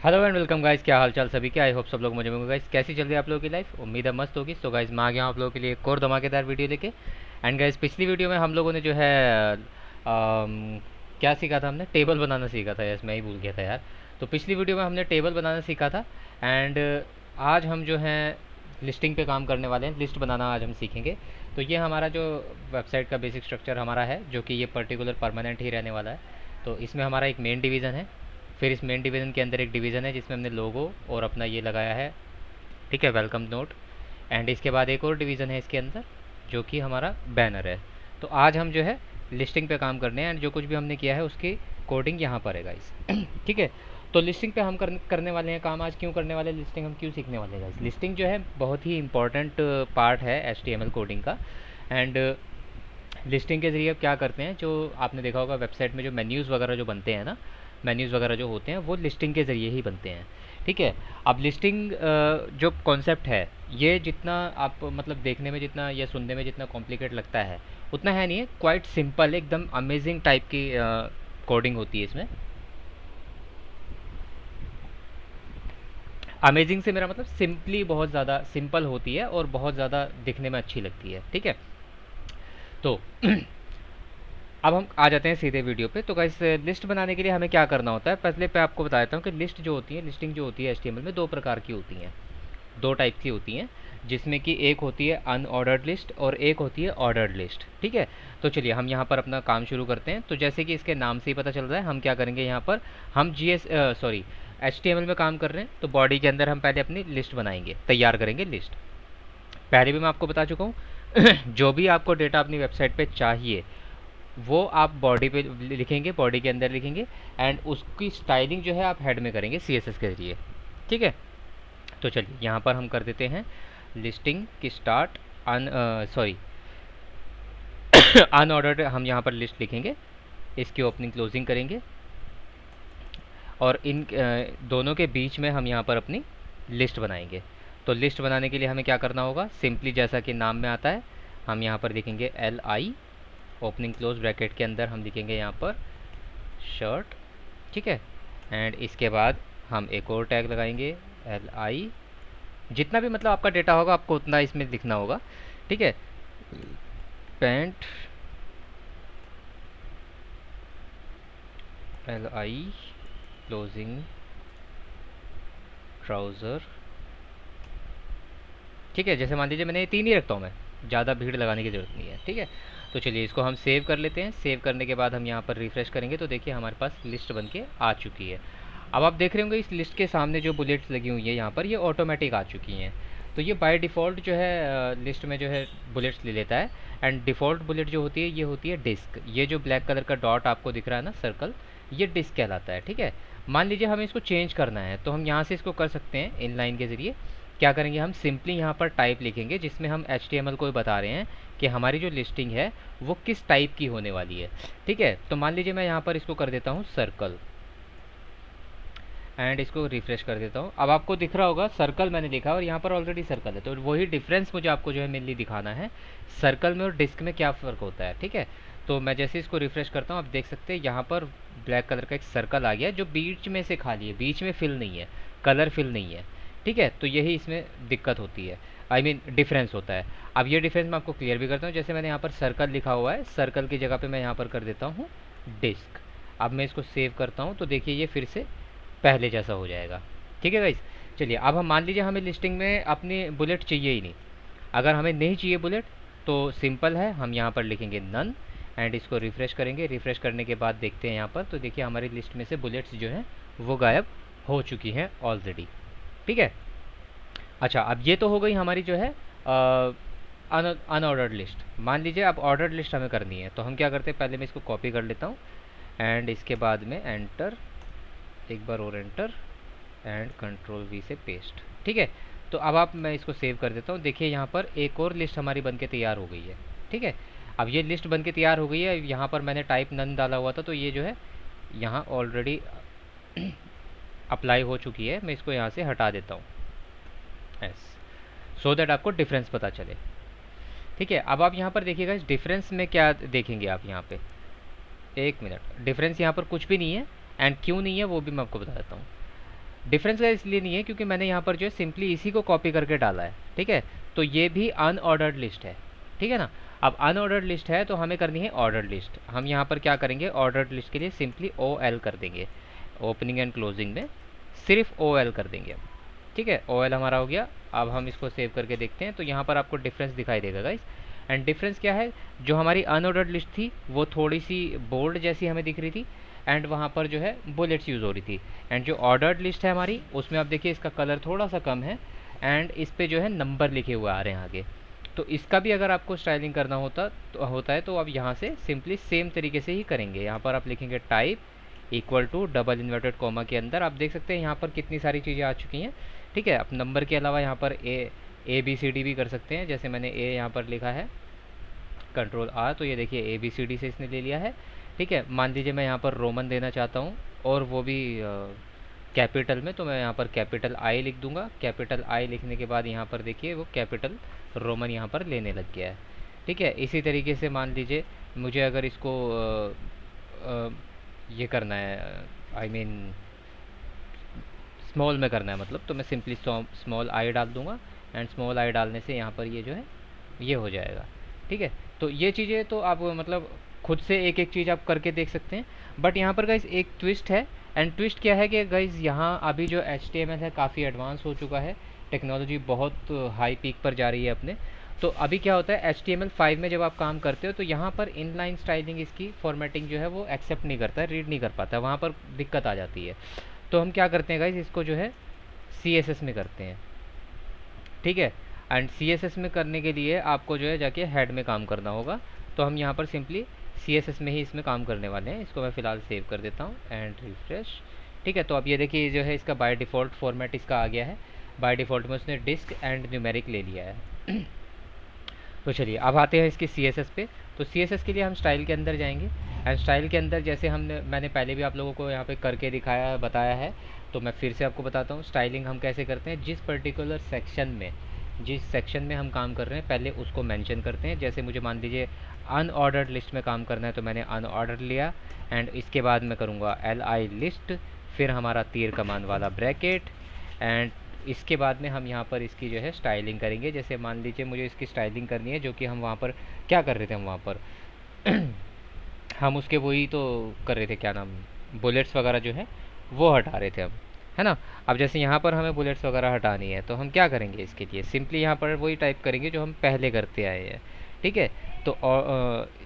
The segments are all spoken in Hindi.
हेलो एंड वेलकम गाइस, क्या हाल चाल सभी के। आई होप सब लोग मजे में होंगे गाइस। कैसी चल रही है आप लोगों की लाइफ? उम्मीद है मस्त होगी। तो गाइस मैं आ गया हूँ आप लोगों के लिए एक और धमाकेदार वीडियो लेके। एंड गाइस पिछली वीडियो में हम लोगों ने जो है क्या सीखा था, हमने टेबल बनाना सीखा था। यस, मैं ही भूल गया था यार। तो पिछली वीडियो में हमने टेबल बनाना सीखा था। एंड आज हम जो है लिस्टिंग पे काम करने वाले हैं। लिस्ट बनाना आज हम सीखेंगे। तो ये हमारा जो वेबसाइट का बेसिक स्ट्रक्चर हमारा है, जो कि ये पर्टिकुलर परमानेंट ही रहने वाला है। तो इसमें हमारा एक मेन डिवीज़न है। फिर इस मेन डिवीज़न के अंदर एक डिवीज़न है जिसमें हमने लोगो और अपना ये लगाया है, ठीक है, वेलकम नोट। एंड इसके बाद एक और डिवीज़न है इसके अंदर, जो कि हमारा बैनर है। तो आज हम जो है लिस्टिंग पे काम करने हैं। एंड जो कुछ भी हमने किया है उसकी कोडिंग यहाँ पर है गाइस। ठीक है। तो लिस्टिंग पे हम करने वाले हैं काम। आज क्यों करने वाले हैं लिस्टिंग, हम क्यों सीखने वाले हैं गाइस? लिस्टिंग जो है बहुत ही इंपॉर्टेंट पार्ट है HTML कोडिंग का। एंड लिस्टिंग के ज़रिए अब क्या करते हैं, जो आपने देखा होगा वेबसाइट में जो मेन्यूज़ वगैरह जो बनते हैं ना, मेन्यूज़ वगैरह जो होते हैं वो लिस्टिंग के ज़रिए ही बनते हैं। ठीक है। अब लिस्टिंग जो कॉन्सेप्ट है, ये जितना आप मतलब देखने में जितना या सुनने में जितना कॉम्प्लिकेट लगता है उतना है नहीं है। क्वाइट सिंपल, एकदम अमेजिंग टाइप की कोडिंग होती है इसमें। अमेजिंग से मेरा मतलब सिंपली बहुत ज़्यादा सिंपल होती है और बहुत ज़्यादा दिखने में अच्छी लगती है। ठीक है। तो अब हम आ जाते हैं सीधे वीडियो पे। तो गाइस लिस्ट बनाने के लिए हमें क्या करना होता है, पहले पे आपको बता देता हूँ कि लिस्ट जो होती है, लिस्टिंग जो होती है HTML में दो प्रकार की होती हैं, दो टाइप की होती हैं। जिसमें कि एक होती है अनऑर्डर्ड लिस्ट और एक होती है ऑर्डर्ड लिस्ट। ठीक है। तो चलिए हम यहाँ पर अपना काम शुरू करते हैं। तो जैसे कि इसके नाम से ही पता चल रहा है, हम क्या करेंगे यहाँ पर, हम HTML में काम कर रहे हैं। तो बॉडी के अंदर हम पहले अपनी लिस्ट बनाएंगे, तैयार करेंगे लिस्ट। पहले भी मैं आपको बता चुका हूँ जो भी आपको डेटा अपनी वेबसाइट पे चाहिए वो आप बॉडी पे लिखेंगे, बॉडी के अंदर लिखेंगे। एंड उसकी स्टाइलिंग जो है आप हेड में करेंगे CSS के जरिए। ठीक है। तो चलिए यहाँ पर हम कर देते हैं लिस्टिंग की स्टार्ट अन सॉरी अनऑर्डर्ड। हम यहाँ पर लिस्ट लिखेंगे, इसकी ओपनिंग क्लोजिंग करेंगे और इन दोनों के बीच में हम यहाँ पर अपनी लिस्ट बनाएंगे। तो लिस्ट बनाने के लिए हमें क्या करना होगा, सिंपली जैसा कि नाम में आता है, हम यहाँ पर लिखेंगे LI, ओपनिंग क्लोज ब्रैकेट के अंदर हम लिखेंगे यहाँ पर शर्ट। ठीक है। एंड इसके बाद हम एक और टैग लगाएंगे LI। जितना भी मतलब आपका डेटा होगा आपको उतना इसमें लिखना होगा। ठीक है। Pant LI closing trouser. ठीक है। जैसे मान लीजिए मैंने ये तीन ही रखता हूँ मैं, ज़्यादा भीड़ लगाने की ज़रूरत नहीं है। ठीक है। तो चलिए इसको हम सेव कर लेते हैं। सेव करने के बाद हम यहाँ पर रिफ़्रेश करेंगे तो देखिए हमारे पास लिस्ट बन के आ चुकी है। अब आप देख रहे होंगे इस लिस्ट के सामने जो बुलेट्स लगी हुई है यहाँ पर, ये ऑटोमेटिक आ चुकी हैं। तो ये बाय डिफ़ॉल्ट जो है लिस्ट में जो है बुलेट्स ले लेता है। एंड डिफ़ॉल्ट बुलेट जो होती है ये होती है डिस्क। ये जो ब्लैक कलर का डॉट आपको दिख रहा है ना, सर्कल, ये डिस्क कहलाता है। ठीक है। मान लीजिए हमें इसको चेंज करना है तो हम यहाँ से इसको कर सकते हैं इन लाइन के ज़रिए। क्या करेंगे, हम सिंपली यहाँ पर टाइप लिखेंगे जिसमें हम HTML को बता रहे हैं कि हमारी जो लिस्टिंग है वो किस टाइप की होने वाली है। ठीक है। तो मान लीजिए मैं यहाँ पर इसको कर देता हूँ सर्कल एंड इसको रिफ्रेश कर देता हूँ। अब आपको दिख रहा होगा सर्कल मैंने लिखा और यहाँ पर ऑलरेडी सर्कल है। तो वही डिफरेंस मुझे आपको जो है मेनली दिखाना है, सर्कल में और डिस्क में क्या फ़र्क होता है। ठीक है। तो मैं जैसे इसको रिफ्रेश करता हूँ आप देख सकते हैं यहाँ पर ब्लैक कलर का एक सर्कल आ गया जो बीच में से खाली है, बीच में फिल नहीं है, कलर फिल नहीं है। ठीक है। तो यही इसमें दिक्कत होती है, आई मीन डिफरेंस होता है। अब ये डिफरेंस मैं आपको क्लियर भी करता हूँ। जैसे मैंने यहाँ पर सर्कल लिखा हुआ है, सर्कल की जगह पे मैं यहाँ पर कर देता हूँ डिस्क। अब मैं इसको सेव करता हूँ तो देखिए ये फिर से पहले जैसा हो जाएगा। ठीक है गाइस। चलिए अब हम मान लीजिए हमें लिस्टिंग में अपनी बुलेट चाहिए ही नहीं। अगर हमें नहीं चाहिए बुलेट तो सिंपल है, हम यहाँ पर लिखेंगे नन एंड इसको रिफ़्रेश करेंगे। रिफ़्रेश करने के बाद देखते हैं यहाँ पर, तो देखिए हमारी लिस्ट में से बुलेट्स जो हैं वो गायब हो चुकी हैं ऑलरेडी। ठीक है। अच्छा, अब ये तो हो गई हमारी जो है अनऑर्डर्ड लिस्ट। मान लीजिए अब ऑर्डर्ड लिस्ट हमें करनी है तो हम क्या करते हैं, पहले मैं इसको कॉपी कर लेता हूँ एंड इसके बाद में एंटर, एक बार और एंटर एंड कंट्रोल V से पेस्ट। ठीक है। तो अब आप मैं इसको सेव कर देता हूँ। देखिए यहाँ पर एक और लिस्ट हमारी बनके तैयार हो गई है। ठीक है। अब ये लिस्ट बनके तैयार हो गई है। यहाँ पर मैंने टाइप नन डाला हुआ था तो ये जो है यहाँ ऑलरेडी अप्लाई हो चुकी है। मैं इसको यहाँ से हटा देता हूँ एस, सो दैट आपको डिफरेंस पता चले। ठीक है। अब आप यहाँ पर देखिएगा इस डिफरेंस में क्या देखेंगे आप यहाँ पे, एक मिनट, डिफरेंस यहाँ पर कुछ भी नहीं है। एंड क्यों नहीं है वो भी मैं आपको बता देता हूँ। डिफरेंस का इसलिए नहीं है क्योंकि मैंने यहाँ पर जो है सिंपली इसी को कॉपी करके डाला है, ठीक है। तो ये भी अनऑर्डर्ड लिस्ट है, ठीक है ना। अब अनऑर्डर्ड लिस्ट है तो हमें करनी है ऑर्डर्ड लिस्ट। हम यहाँ पर क्या करेंगे, ऑर्डर्ड लिस्ट के लिए सिंपली ओ एल कर देंगे, ओपनिंग एंड क्लोजिंग में सिर्फ ओ एल कर देंगे, ठीक है। ओ एल हमारा हो गया। अब हम इसको सेव करके देखते हैं तो यहाँ पर आपको डिफरेंस दिखाई देगा गाइस। एंड डिफरेंस क्या है, जो हमारी अनऑर्डर्ड लिस्ट थी वो थोड़ी सी बोल्ड जैसी हमें दिख रही थी एंड वहाँ पर जो है बुलेट्स यूज़ हो रही थी। एंड जो ऑर्डर्ड लिस्ट है हमारी उसमें आप देखिए इसका कलर थोड़ा सा कम है एंड इस पे जो है नंबर लिखे हुए आ रहे हैं आगे। तो इसका भी अगर आपको स्टाइलिंग करना होता है तो आप यहाँ से सिंपली सेम तरीके से ही करेंगे। यहाँ पर आप लिखेंगे type equal to double inverted comma के अंदर आप देख सकते हैं यहाँ पर कितनी सारी चीज़ें आ चुकी हैं, ठीक है। अब नंबर के अलावा यहाँ पर ए बी सी डी भी कर सकते हैं, जैसे मैंने ए यहाँ पर लिखा है कंट्रोल आर, तो ये देखिए ए बी सी डी से इसने ले लिया है, ठीक है। मान लीजिए मैं यहाँ पर रोमन देना चाहता हूँ और वो भी कैपिटल में, तो मैं यहाँ पर कैपिटल आई लिख दूंगा। कैपिटल आई लिखने के बाद यहाँ पर देखिए वो कैपिटल रोमन यहाँ पर लेने लग गया है, ठीक है। इसी तरीके से मान लीजिए मुझे अगर इसको ये करना है, आई मीन स्मॉल में करना है मतलब, तो मैं सिंपली स्मॉल आई डाल दूंगा एंड स्मॉल आई डालने से यहाँ पर ये जो है ये हो जाएगा, ठीक है। तो ये चीज़ें तो आप मतलब खुद से एक एक चीज़ आप करके देख सकते हैं। बट यहाँ पर गाइज एक ट्विस्ट है, एंड ट्विस्ट क्या है कि गाइज यहाँ अभी जो HTML है काफ़ी एडवांस हो चुका है, टेक्नोलॉजी बहुत हाई पीक पर जा रही है अपने। तो अभी क्या होता है HTML5 में जब आप काम करते हो तो यहाँ पर इनलाइन स्टाइलिंग इसकी फॉर्मेटिंग जो है वो एक्सेप्ट नहीं करता है, रीड नहीं कर पाता है, वहाँ पर दिक्कत आ जाती है। तो हम क्या करते हैं गाइज, इसको जो है CSS में करते हैं, ठीक है। एंड CSS में करने के लिए आपको जो है जाके हेड में काम करना होगा। तो हम यहाँ पर सिंपली CSS में ही इसमें काम करने वाले हैं। इसको मैं फ़िलहाल सेव कर देता हूँ एंड रिफ्रेश, ठीक है। तो अब ये देखिए जो है इसका बाय डिफ़ॉल्ट फॉर्मेट इसका आ गया है, बाय डिफ़ॉल्ट में उसने डिस्क एंड न्यूमेरिक ले लिया है। तो चलिए अब आते हैं इसके CSS पे। तो CSS के लिए हम स्टाइल के अंदर जाएंगे एंड स्टाइल के अंदर जैसे मैंने पहले भी आप लोगों को यहाँ पे करके दिखाया बताया है, तो मैं फिर से आपको बताता हूँ स्टाइलिंग हम कैसे करते हैं। जिस पर्टिकुलर सेक्शन में हम काम कर रहे हैं पहले उसको मेंशन करते हैं। जैसे मुझे मान लीजिए अनऑर्डर्ड लिस्ट में काम करना है तो मैंने अनऑर्डर लिया एंड इसके बाद मैं करूँगा LI लिस्ट, फिर हमारा तीर कमान वाला ब्रैकेट एंड इसके बाद में हम यहाँ पर इसकी जो है स्टाइलिंग करेंगे। जैसे मान लीजिए मुझे इसकी स्टाइलिंग करनी है, जो कि हम वहाँ पर क्या कर रहे थे, हम वहाँ पर हम उसके वही तो कर रहे थे, क्या नाम, बुलेट्स वगैरह जो है वो हटा रहे थे हम, है ना। अब जैसे यहाँ पर हमें बुलेट्स वगैरह हटानी है तो हम क्या करेंगे, इसके लिए सिंपली यहाँ पर वही टाइप करेंगे जो हम पहले करते आए हैं, ठीक है। तो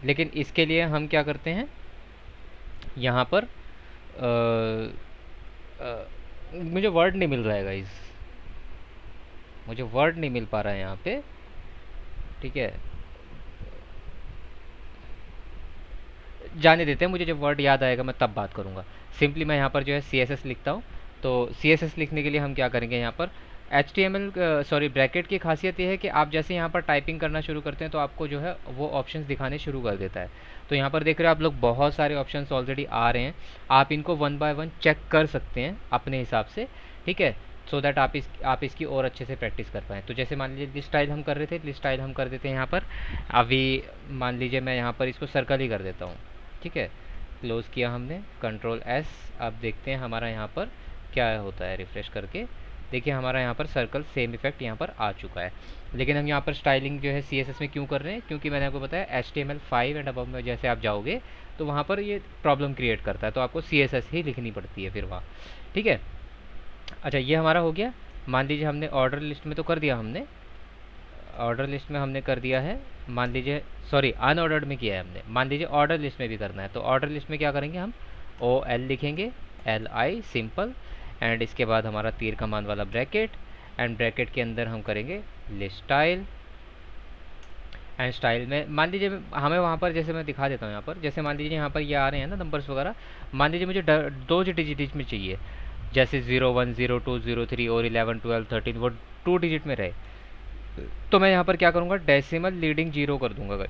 लेकिन इसके लिए हम क्या करते हैं, यहाँ पर मुझे वर्ड नहीं मिल रहा है गाइस, मुझे वर्ड नहीं मिल पा रहा है यहाँ पे, ठीक है। जाने देते हैं, मुझे जब वर्ड याद आएगा मैं तब बात करूँगा। सिंपली मैं यहाँ पर जो है CSS लिखता हूँ। तो CSS लिखने के लिए हम क्या करेंगे, यहाँ पर ब्रैकेट की खासियत ये है कि आप जैसे यहाँ पर टाइपिंग करना शुरू करते हैं तो आपको जो है वो ऑप्शंस दिखाने शुरू कर देता है। तो यहाँ पर देख रहे हो आप लोग बहुत सारे ऑप्शंस ऑलरेडी आ रहे हैं, आप इनको 1 बाय 1 चेक कर सकते हैं अपने हिसाब से, ठीक है। सो दैट आप इसकी और अच्छे से प्रैक्टिस कर पाएँ। तो जैसे मान लीजिए लिस्ट स्टाइल हम कर रहे थे, लिस्ट स्टाइल हम कर देते हैं यहाँ पर। अभी मान लीजिए मैं यहाँ पर इसको सर्कल ही कर देता हूँ, ठीक है। क्लोज़ किया हमने, कंट्रोल S। अब देखते हैं हमारा यहाँ पर क्या होता है, रिफ़्रेश करके देखिए हमारा यहाँ पर सर्कल सेम इफेक्ट यहाँ पर आ चुका है। लेकिन हम यहाँ पर स्टाइलिंग जो है CSS में क्यों कर रहे हैं, क्योंकि मैंने आपको बताया HTML5 एंड अबव में जैसे आप जाओगे तो वहाँ पर ये प्रॉब्लम क्रिएट करता है, तो आपको CSS ही लिखनी पड़ती है फिर वहाँ, ठीक है। अच्छा ये हमारा हो गया। मान लीजिए हमने ऑर्डर लिस्ट में तो कर दिया, हमने ऑर्डर लिस्ट में हमने कर दिया है, मान लीजिए सॉरी अनऑर्डर्ड में किया है हमने, मान लीजिए ऑर्डर लिस्ट में भी करना है। तो ऑर्डर लिस्ट में क्या करेंगे, हम OL लिखेंगे, LI सिंपल एंड इसके बाद हमारा तीर कमान वाला ब्रैकेट एंड ब्रैकेट के अंदर हम करेंगे लिस्ट स्टाइल एंड स्टाइल में मान लीजिए हमें वहाँ पर जैसे मैं दिखा देता हूँ यहाँ पर, जैसे मान लीजिए यहाँ पर ये आ रहे हैं ना नंबर्स वगैरह, मान लीजिए मुझे 2 डिजिट में चाहिए, जैसे 0 1 0 2 0 3 और 11 12 13 वो 2 डिजिट में रहे, तो मैं यहाँ पर क्या करूँगा, डेसिमल लीडिंग 0 कर दूंगा।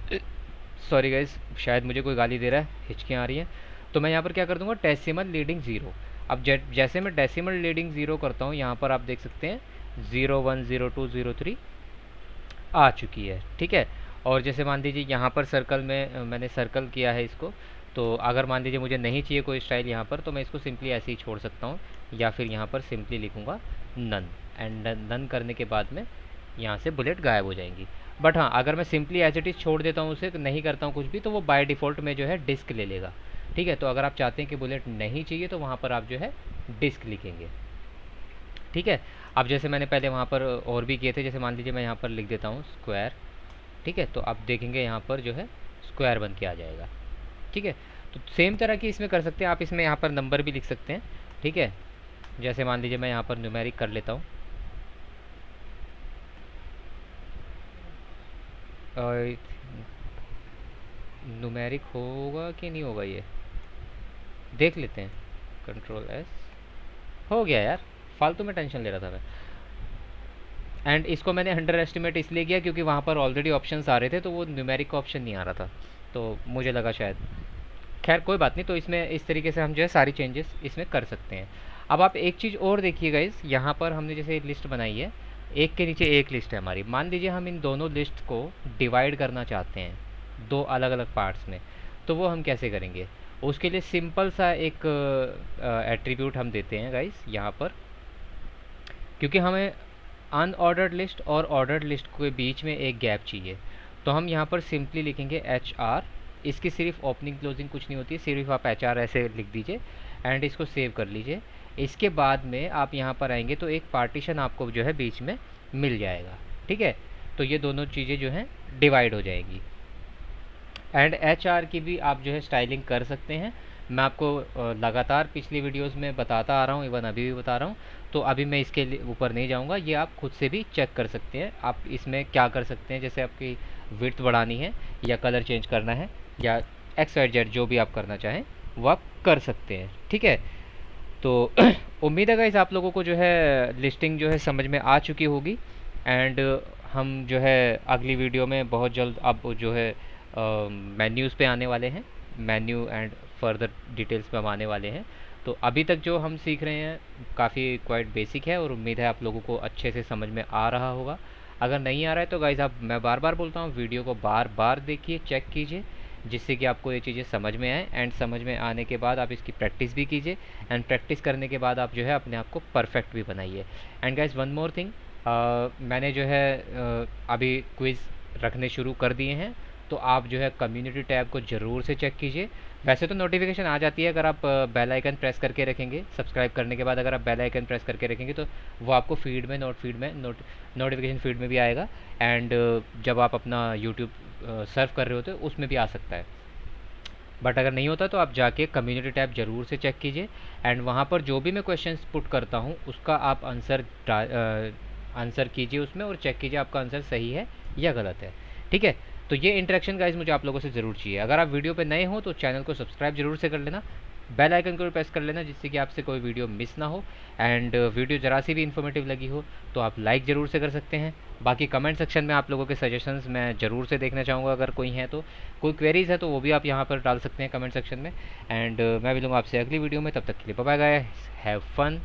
सॉरी गाइस, शायद मुझे कोई गाली दे रहा है, हिचकियाँ आ रही हैं, तो मैं यहाँ पर क्या कर दूंगा, डेसिमल लीडिंग 0। अब जैसे मैं डेसिमल लीडिंग 0 करता हूँ, यहाँ पर आप देख सकते हैं 0 1 0 2 0 3 आ चुकी है, ठीक है। और जैसे मान लीजिए यहाँ पर सर्कल में मैंने सर्कल किया है इसको, तो अगर मान लीजिए मुझे नहीं चाहिए कोई स्टाइल यहाँ पर, तो मैं इसको सिंपली ऐसे ही छोड़ सकता हूँ, या फिर यहाँ पर सिंपली लिखूँगा नन, एंड नन करने के बाद में यहाँ से बुलेट गायब हो जाएंगी। बट हाँ, अगर मैं सिंपली एज इट इज़ छोड़ देता हूँ उसे, नहीं करता हूँ कुछ भी, तो वो बाय डिफ़ॉल्ट में जो है डिस्क ले लेगा। ठीक है, तो अगर आप चाहते हैं कि बुलेट नहीं चाहिए तो वहाँ पर आप जो है डिस्क लिखेंगे। ठीक है, अब जैसे मैंने पहले वहाँ पर और भी किए थे, जैसे मान लीजिए मैं यहाँ पर लिख देता हूँ स्क्वायर। ठीक है, तो आप देखेंगे यहाँ पर जो है स्क्वायर बन के आ जाएगा। ठीक है, तो सेम तरह की इसमें कर सकते हैं आप, इसमें यहाँ पर नंबर भी लिख सकते हैं। ठीक है, जैसे मान लीजिए मैं यहाँ पर न्यूमेरिक कर लेता हूँ, न्यूमेरिक होगा कि नहीं होगा ये देख लेते हैं। कंट्रोल एस, हो गया यार, फालतू में टेंशन ले रहा था मैं। एंड इसको मैंने अंडर एस्टिमेट इसलिए किया क्योंकि वहाँ पर ऑलरेडी ऑप्शंस आ रहे थे, तो वो न्यूमेरिक का ऑप्शन नहीं आ रहा था, तो मुझे लगा शायद, खैर कोई बात नहीं। तो इसमें इस तरीके से हम जो है सारी चेंजेस इसमें कर सकते हैं। अब आप एक चीज़ और देखिए गाइस, यहाँ पर हमने जैसे लिस्ट बनाई है, एक के नीचे एक लिस्ट है हमारी। मान लीजिए हम इन दोनों लिस्ट को डिवाइड करना चाहते हैं दो अलग अलग पार्ट्स में, तो वो हम कैसे करेंगे? उसके लिए सिंपल सा एक एट्रीब्यूट हम देते हैं गाइस यहाँ पर, क्योंकि हमें अनऑर्डर्ड लिस्ट और ऑर्डर्ड लिस्ट के बीच में एक गैप चाहिए, तो हम यहाँ पर सिंपली लिखेंगे HR। इसकी सिर्फ ओपनिंग क्लोजिंग कुछ नहीं होती है, सिर्फ आप HR ऐसे लिख दीजिए एंड इसको सेव कर लीजिए। इसके बाद में आप यहाँ पर आएंगे तो एक पार्टीशन आपको जो है बीच में मिल जाएगा। ठीक है, तो ये दोनों चीज़ें जो हैं डिवाइड हो जाएंगी। एंड HR की भी आप जो है स्टाइलिंग कर सकते हैं। मैं आपको लगातार पिछली वीडियोस में बताता आ रहा हूँ, इवन अभी भी बता रहा हूँ, तो अभी मैं इसके ऊपर नहीं जाऊँगा, ये आप खुद से भी चेक कर सकते हैं। आप इसमें क्या कर सकते हैं, जैसे आपकी विड्थ बढ़ानी है या कलर चेंज करना है या XYZ जो भी आप करना चाहें वो आप कर सकते हैं। ठीक है, तो उम्मीद है गाइस आप लोगों को जो है लिस्टिंग जो है समझ में आ चुकी होगी। एंड हम जो है अगली वीडियो में बहुत जल्द अब जो है मेन्यूज़ पे आने वाले हैं, मेन्यू एंड फर्दर डिटेल्स पे हम आने वाले हैं। तो अभी तक जो हम सीख रहे हैं काफ़ी क्वाइट बेसिक है और उम्मीद है आप लोगों को अच्छे से समझ में आ रहा होगा। अगर नहीं आ रहा है तो गाइस, आप, मैं बार बार बोलता हूँ, वीडियो को बार बार देखिए, चेक कीजिए, जिससे कि आपको ये चीज़ें समझ में आए। एंड समझ में आने के बाद आप इसकी प्रैक्टिस भी कीजिए, एंड प्रैक्टिस करने के बाद आप जो है अपने आप को परफेक्ट भी बनाइए। And guys one more thing, मैंने जो है अभी क्विज़ रखने शुरू कर दिए हैं, तो आप जो है कम्युनिटी टैब को ज़रूर से चेक कीजिए। वैसे तो नोटिफिकेशन आ जाती है अगर आप बेल आइकन प्रेस करके रखेंगे, सब्सक्राइब करने के बाद अगर आप बेल आइकन प्रेस करके रखेंगे तो वो आपको फीड में नोटिफिकेशन फीड में भी आएगा। एंड जब आप अपना यूट्यूब सर्व कर रहे होते हो उसमें भी आ सकता है। बट अगर नहीं होता तो आप जाके कम्युनिटी टैब ज़रूर से चेक कीजिए, एंड वहाँ पर जो भी मैं क्वेश्चंस पुट करता हूँ उसका आप आंसर कीजिए उसमें, और चेक कीजिए आपका आंसर सही है या गलत है। ठीक है, तो ये इंटरेक्शन गाइज मुझे आप लोगों से ज़रूर चाहिए। अगर आप वीडियो पे नए हो तो चैनल को सब्सक्राइब जरूर से कर लेना, बेल आइकन को भी प्रेस कर लेना, जिससे कि आपसे कोई वीडियो मिस ना हो। एंड वीडियो ज़रा सी भी इन्फॉर्मेटिव लगी हो तो आप लाइक ज़रूर से कर सकते हैं। बाकी कमेंट सेक्शन में आप लोगों के सजेशंस मैं ज़रूर से देखना चाहूँगा, अगर कोई हैं तो, कोई क्वेरीज़ है तो वो भी आप यहाँ पर डाल सकते हैं कमेंट सेक्शन में। एंड मैं मिलूँगा आपसे अगली वीडियो में, तब तक के लिए bye bye guys, have fun.